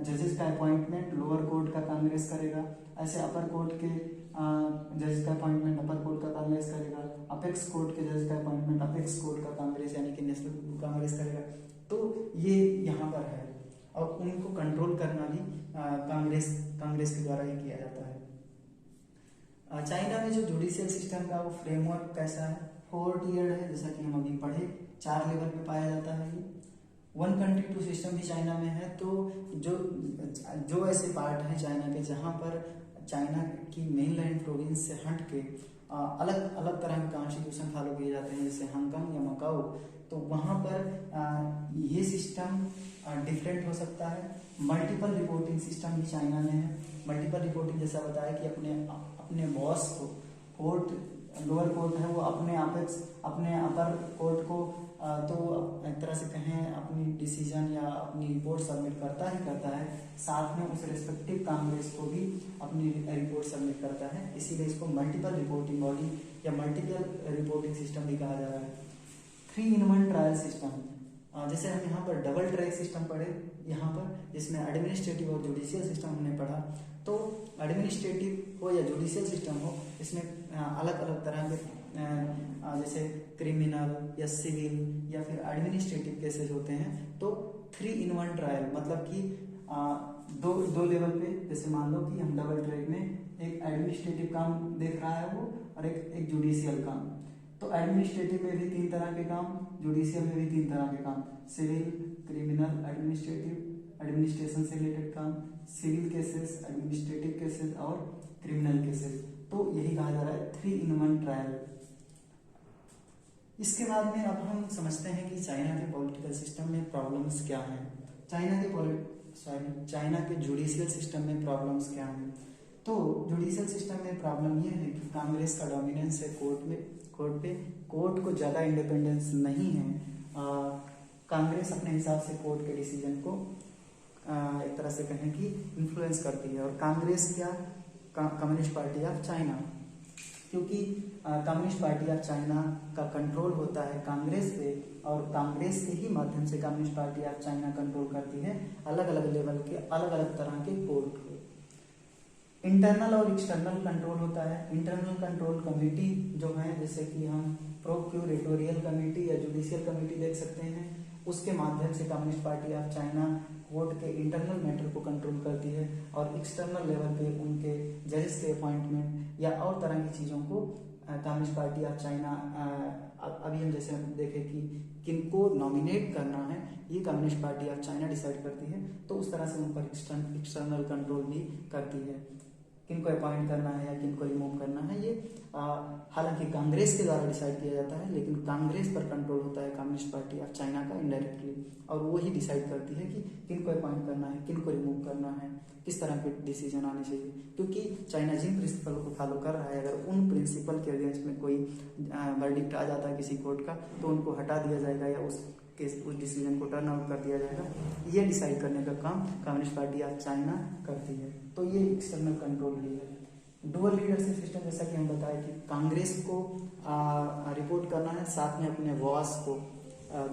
जजेस का अपॉइंटमेंट लोअर कोर्ट का कांग्रेस करेगा, ऐसे अपर कोर्ट के जज का अपॉइंटमेंट अपर कोर्ट का कांग्रेस करेगा, अपेक्स कोर्ट के जज का अपॉइंटमेंट अपेक्स कोर्ट का कांग्रेस यानी कि नेशनल कांग्रेस करेगा। तो ये यहाँ पर है और उनको कंट्रोल करना भी कांग्रेस के द्वारा ही किया जाता है। चाइना में जो जुडिशियल सिस्टम का वो फ्रेमवर्क कैसा है, 4 टियर्ड है, जैसा कि हम अभी पढ़े, 4 लेवल पे पाया जाता है। ये 1 कंट्री 2 सिस्टम भी चाइना में है। तो जो ऐसे पार्ट हैं चाइना के जहाँ पर चाइना की मेनलैंड प्रोविंस से हट के अलग अलग तरह के कॉन्स्टिट्यूशन फॉलो किए जाते हैं, जैसे हांगकांग या मकाओ, तो वहाँ पर ये सिस्टम डिफरेंट हो सकता है। मल्टीपल रिपोर्टिंग सिस्टम भी चाइना में है। मल्टीपल रिपोर्टिंग जैसा बताया कि अपने बॉस को, कोर्ट लोअर कोर्ट है वो अपने अपर कोर्ट को तो एक तरह से कहें अपनी डिसीजन या अपनी रिपोर्ट सबमिट करता है, साथ में उस रेस्पेक्टिव कांग्रेस को भी अपनी रिपोर्ट सबमिट करता है। इसीलिए इसको मल्टीपल रिपोर्टिंग बॉडी या मल्टीपल रिपोर्टिंग सिस्टम भी कहा जा रहा है। 3 in 1 ट्रायल सिस्टम, जैसे हम यहाँ पर डबल ट्रैक सिस्टम पढ़े, यहाँ पर जिसमें एडमिनिस्ट्रेटिव और जुडिशियल सिस्टम हमने पढ़ा। तो एडमिनिस्ट्रेटिव हो या जुडिशियल सिस्टम हो, इसमें अलग अलग तरह के जैसे क्रिमिनल या सिविल या फिर एडमिनिस्ट्रेटिव केसेस होते हैं। तो 3 in 1 ट्रायल मतलब कि दो लेवल पे, जैसे मान लो कि हम डबल ट्रैक में एक एडमिनिस्ट्रेटिव काम देख रहा है वो और एक जुडिशियल काम। तो एडमिनिस्ट्रेटिव में भी 3 तरह के काम, जुडिशियल में भी 3 तरह के काम, सिविल, क्रिमिनल, एडमिनिस्ट्रेशन से रिलेटेड काम, सिविल केसेस, एडमिनिस्ट्रेटिव केसेस और क्रिमिनल केसेस। तो यही कहा जा रहा है 3 in 1 ट्रायल। इसके बाद में अब हम समझते हैं कि चाइना के पॉलिटिकल सिस्टम में प्रॉब्लम्स क्या हैं, चाइना के जुडिशियल सिस्टम में प्रॉब्लम्स क्या हैं। तो जुडिशियल सिस्टम में प्रॉब्लम ये है कि कांग्रेस का डोमिनेंस है कोर्ट को ज़्यादा इंडिपेंडेंस नहीं है। कांग्रेस अपने हिसाब से कोर्ट के डिसीजन को एक तरह से कहें कि इन्फ्लुएंस करती है। और कांग्रेस क्या, कम्युनिस्ट पार्टी ऑफ चाइना, क्योंकि कम्युनिस्ट पार्टी ऑफ चाइना का कंट्रोल होता है कांग्रेस पे, और कांग्रेस के ही माध्यम से communist party of China control करती है अलग अलग लेवल के अलग अलग तरह के कोर्ट को। इंटरनल और एक्सटर्नल कंट्रोल होता है। इंटरनल कंट्रोल कमेटी जो है, जैसे कि हम प्रोक्यूरेटोरियल कमेटी या जुडिशियल कमेटी देख सकते हैं, उसके माध्यम से communist party of China court के इंटरनल मैटर को कंट्रोल करती है, और एक्सटर्नल लेवल पे उनके जजेस के अपॉइंटमेंट या और तरह की चीज़ों को कम्युनिस्ट पार्टी ऑफ चाइना, अभी हम जैसे हम देखें कि किनको नॉमिनेट करना है, ये communist party of China decide करती है। तो उस तरह से उन पर एक्सटर्नल कंट्रोल भी करती है, किनको अपॉइंट करना है या किनको रिमूव करना है। ये हालांकि कांग्रेस के द्वारा डिसाइड किया जाता है, लेकिन कांग्रेस पर कंट्रोल होता है कम्युनिस्ट पार्टी ऑफ चाइना का इनडायरेक्टली, और वो ही डिसाइड करती है कि किनको अपॉइंट करना है, किनको रिमूव करना है, किस तरह के डिसीजन आने चाहिए। क्योंकि चाइना जिन प्रिंसिपल को फॉलो कर रहा है, अगर उन प्रिंसिपल के अगेंस्ट में कोई वर्डिक्ट आ जाता है किसी कोर्ट का, तो उनको हटा दिया जाएगा या उस डिसीजन को टर्न आउट कर दिया जाएगा। ये डिसाइड करने का काम कम्युनिस्ट पार्टी ऑफ चाइना करती है। तो ये एक्सटर्नल कंट्रोल भी है। डुअल लीडरशिप सिस्टम, जैसा कि हम बताएं कि कांग्रेस को रिपोर्ट करना है, साथ में अपने वॉस को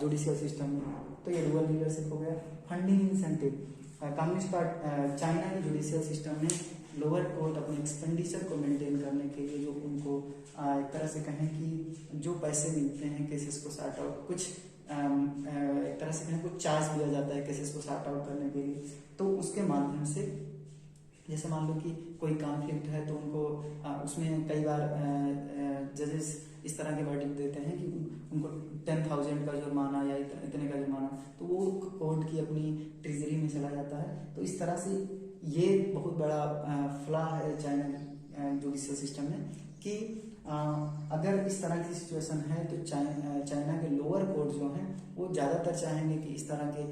जुडिशियल सिस्टम में, तो ये डुअल लीडरशिप हो गया। Funding incentive, communist party China के जुडिशियल सिस्टम में लोअर कोर्ट अपने एक्सपेंडिचर को मेंटेन करने के लिए जो उनको एक तरह से कहें कि जो पैसे मिलते हैं केसेस को सॉर्ट आउट, कुछ एक तरह से कहें कुछ चार्ज दिया जाता है केसेस को सॉर्ट आउट करने के लिए, तो उसके माध्यम से जैसे मान लो कि कोई कॉन्फ्लिक्ट है तो उनको उसमें कई बार जजेस इस तरह के वर्डिक्ट देते हैं कि उनको 10,000 का जुर्माना या इतने का जुर्माना, तो वो कोर्ट की अपनी ट्रेजरी में चला जाता है। तो इस तरह से ये बहुत बड़ा फ्लॉ है चाइना जुडिशियल सिस्टम में कि अगर इस तरह की सिचुएशन है तो चाइना के लोअर कोर्ट जो हैं वो ज़्यादातर चाहेंगे कि इस तरह के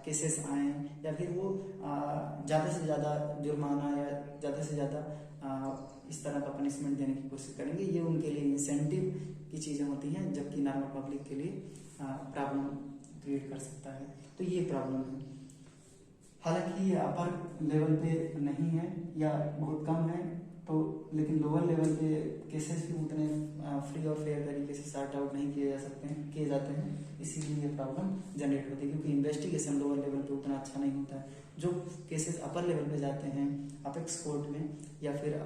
केसेस आएँ, या फिर वो ज़्यादा से ज़्यादा जुर्माना या ज़्यादा से ज़्यादा इस तरह का पनिशमेंट देने की कोशिश करेंगे। ये उनके लिए इंसेंटिव की चीज़ें होती हैं, जबकि नॉर्मल पब्लिक के लिए प्रॉब्लम क्रिएट कर सकता है। तो ये प्रॉब्लम है। हालांकि ये अपर लेवल पे नहीं है या बहुत कम है, तो लेकिन लोअर लेवल पे केसेस भी उतने फ्री और फेयर तरीके से सॉर्ट आउट नहीं किए जाते हैं, इसीलिए ये प्रॉब्लम जनरेट होती है। क्योंकि इन्वेस्टिगेशन लोअर लेवल पे उतना अच्छा नहीं होता है। जो केसेस अपर लेवल पे जाते हैं, अपेक्स कोर्ट में या फिर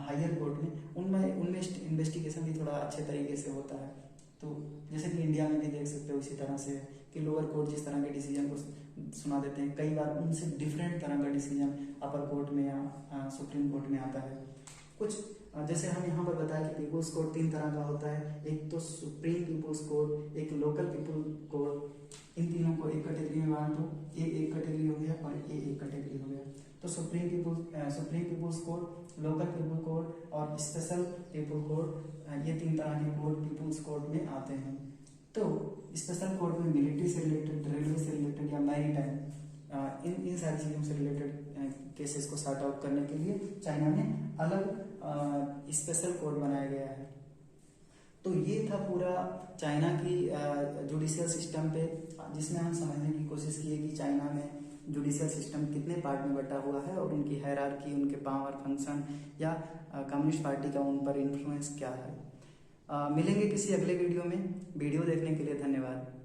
हायर कोर्ट में, उनमें इन्वेस्टिगेशन भी थोड़ा अच्छे तरीके से होता है। तो जैसे कि इंडिया में भी देख सकते हो इसी तरह से कि लोअर कोर्ट जिस तरह के डिसीजन को सुना देते हैं, कई बार उनसे डिफरेंट तरह का डिसीजन अपर कोर्ट में या सुप्रीम कोर्ट में आता है। कुछ जैसे हम यहाँ पर बताया कि पीपुल्स कोर्ट 3 तरह का होता है, एक तो सुप्रीम पीपुल्स कोर्ट, एक लोकल पीपुल कोर्ट। इन तीनों को एक कैटेगरी में बांट दो, ये एक कैटेगरी हो गया और ये एक कैटेगरी हो गया। तो supreme people's court, local people court और स्पेशल पीपुल कोर्ट, ये 3 तरह के कोर्ट पीपुल्स कोर्ट में आते हैं। तो स्पेशल कोर्ट में मिलिट्री से रिलेटेड, रेलवे से रिलेटेड या मैरीटाइम, इन सारी चीज़ों से रिलेटेड केसेस को सॉर्ट आउट करने के लिए चाइना में अलग स्पेशल कोर्ट बनाया गया है। तो ये था पूरा चाइना की जुडिशियल सिस्टम पे, जिसमें हम समझने की कोशिश की है कि चाइना में जुडिशियल सिस्टम कितने पार्ट में बटा हुआ है और उनकी हायरार्की, उनके पावर फंक्शन या कम्युनिस्ट पार्टी का उन पर इन्फ्लुएंस क्या है। मिलेंगे किसी अगले वीडियो में। वीडियो देखने के लिए धन्यवाद।